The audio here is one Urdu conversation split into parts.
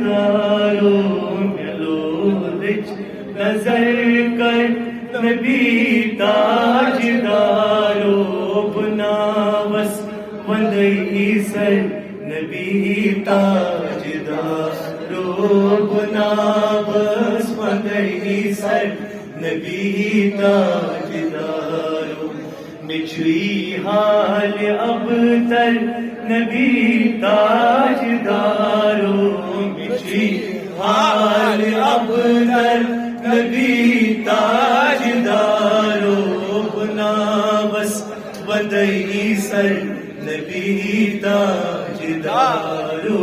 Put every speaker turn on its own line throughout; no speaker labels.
تاجدارو ملولچ نظر کر نبی تاجدارو بناوس وندئی سر نبی تاجدارو بناوس وندئی سر نبی تاجدارو مچھوئی حال اب تر نبی تاجدارو مچھوئی حال اب تر نبی تاجدارو بناوس وندئی سر نبی تاجدارو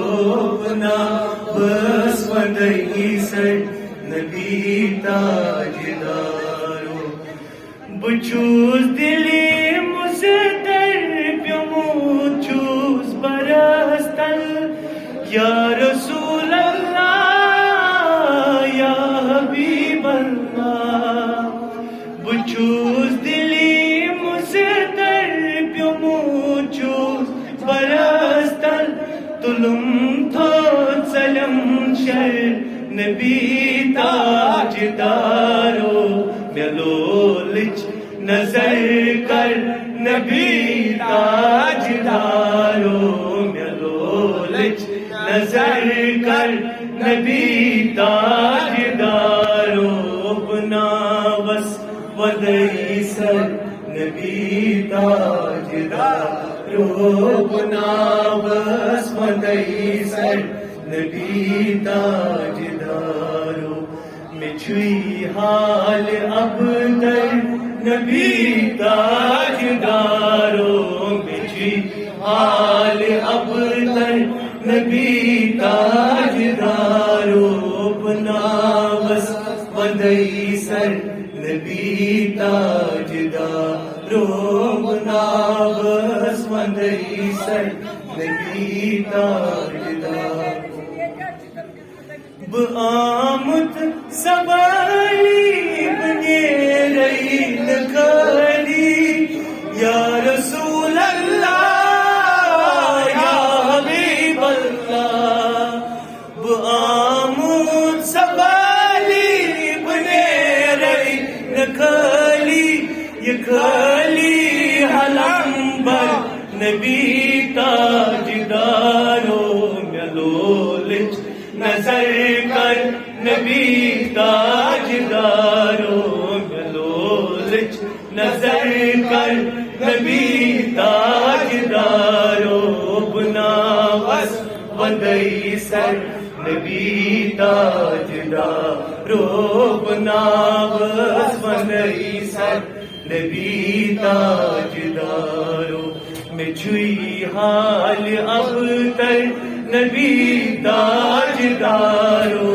بناوس وندئی سر نبی تاجدارو بچوس دلی مزدر پیمود چوس برستن یا رسول اللہ یا حبیب اللہ بچوس دلی مزدر پیمود چوس برستن تلم تھوت سلم شر نبی تاجدارو ملولچ نظر کر نبی تاجدارو ملولچ نظر کر نبی تاجدارو بناوس وندئی سر نبی تاجدارو بناوس وندئی سر نبی تاجدارو مچھوئی حال اب تر نبی تاجدارو مچھوئی حال اب تر نبی تاجدارو بناوس وندئی سر نبی تاجدارو بناوس وندئی سر نبی تاجدارو بآمد سوالی بنے رہی لکھالی یا رسول اللہ یا حبیب اللہ بآمد سوالی بنے رہی لکھالی یہ کھالی حلمبر نبی تاجدارو ملولچ نظر کر نبی تاجدارو ملولچ نظر کر نبی تاجدارو بناوس وندئی سر نبی تاجدارو بناوس وندئی سر نبی تاجدارو مچھوئی حال اب تر نبی تاجدارو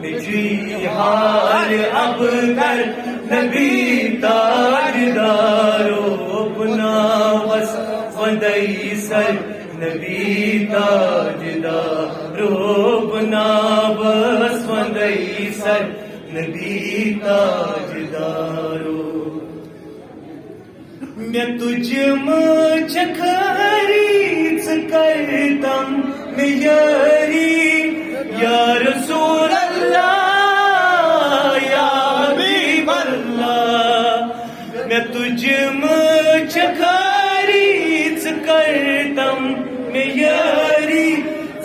مچھوئی حال اب تر نبی تاجدارو بناوس وندئی سر نبی تاجدارو بناوس وندئی سر نبی تاجدارو میں تجھ مجھ خرید کرتم میں یاری یا رسول اللہ یا حبیب اللہ میں تجھ مجھ خرید کرتم میں یاری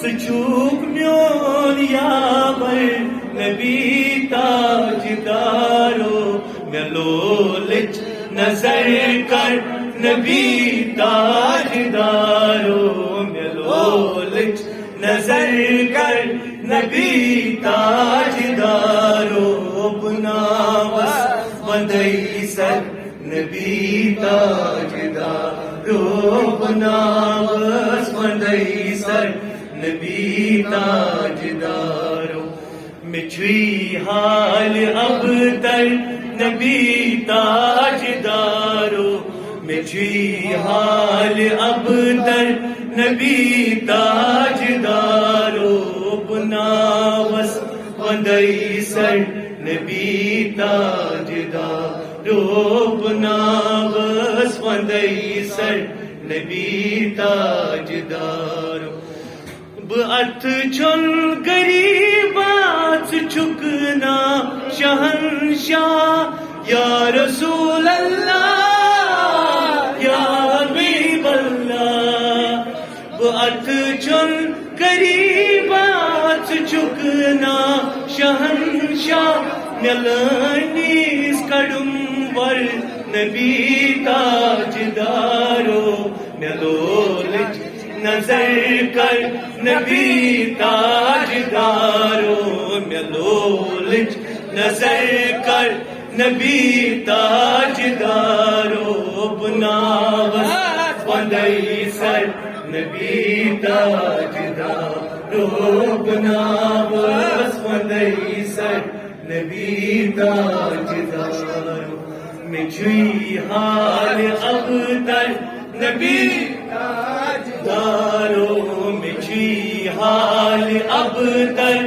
سچوک میون یاور نبی تاجدارو ملولچ نظر کر نبی تاجدارو ملولچ نظر کر نبی تاجدارو بناوس وندئی سر نبی تاجدارو بناوس وندئی سر نبی تاجدارو مچھوئی حال اب تر نبی تاجدارو مچھوئی حال اب تر نبی تاجدارو بناوس وندئی سر نبی تاجدارو بناوس وندئی سر نبی تاجدارو بأت چون گری شہنشاہ یا رسول اللہ یا حبیب اللہ بات چن قریبات چکنا شہنشاہ ملنیس کڑم ور نبی تاجدارو ملولچ نظر کر نبی تاجدارو ملولچ نظر کر نبی تاجدارو بناوس وندئی سر نبی تاجدارو بناوس وندئی سر نبی تاجدارو مجھوئی حال اب تر نبی تاجدارو مجھوئی حال اب تر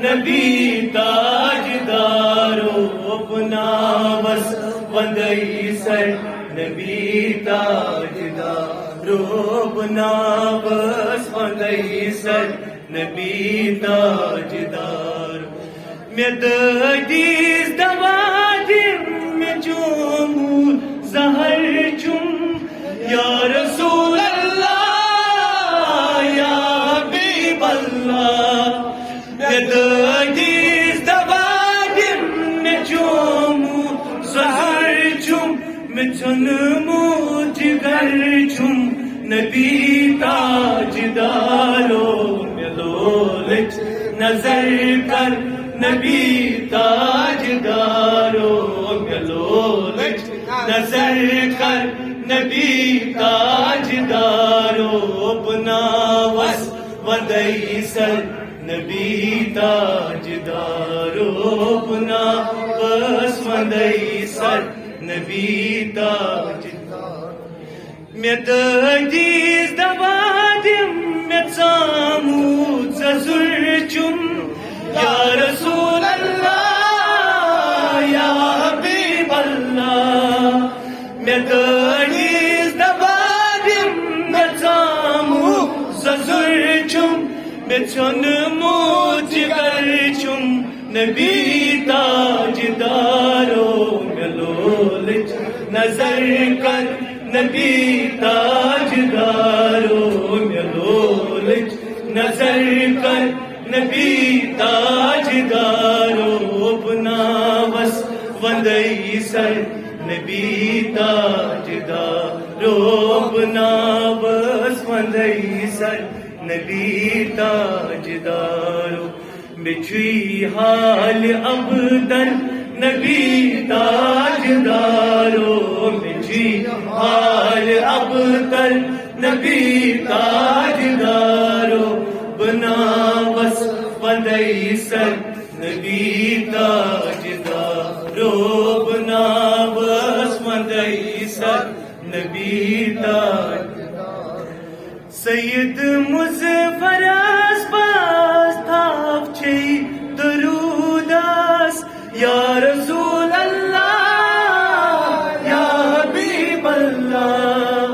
نبی تاجدارو بناوس وندئی سر نبی تاجدارو بناوس وندئی سر نبی تاجدارو میں ددیس دوادم میں جمود زہر چم یا رسول اللہ یا حبیب اللہ میں ددیس دوادم میں جمود زہر چم میں چنمود جگر چم نبی تاجدارو ملولچ نظر کر نبی تاجدارو ملولچ نظر کر نبی تاجدارو بناوس وندئی سر نبی تاجدارو بناوس وندئی سر نبی تاجدارو میں ددیس دوادم میں ژامود زر چم یا رسول اللہ یا حبیب اللہ میں ددیس دوادم میں ژامود زر چم میں چنمود جگر چم نبی تاجدارو ملولچ نظر کر نبی تاجدارو ملولچ نظر کر نبی تاجدارو بناوس وندئی سر نبی تاجدارو بناوس وندئی سر نبی تاجدارو بچھوئی حال اب در نبی تاجدارو بچھوئی حال اب در نبی تاجدارو بناوس وندئی سر نبی تاجدارو بناوس وندئی سر نبی تاجدارو سید مظفر اسپاس تھاف چھ دروداس یا رسول اللہ یا حبیب اللہ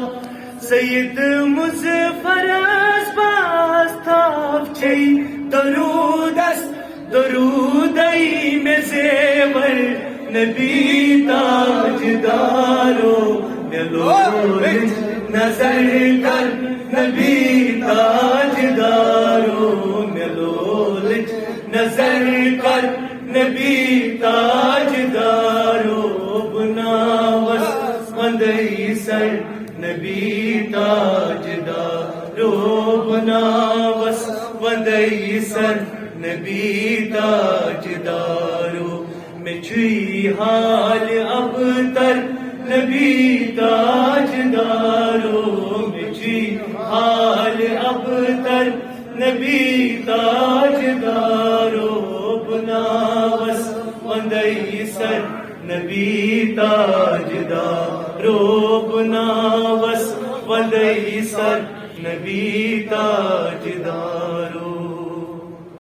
سید مظفر اسپاس تھاف چھ دروداس درودئی میں زیور نبی تاجدارو ملولچ نظر کر نبی تاجدارو ملولچ نظر کر نبی تاجدارو بناوس وندئی سر نبی تاجدارو بناوس وندئی سر نبی تاجدارو مجھوئی حال اب تر نبی تاجدارو مجھوئی حال اب تر نبی تاجدارو بناوس وندئی سر نبی تاجدارو بناوس وندئی سر نبی تاجدارو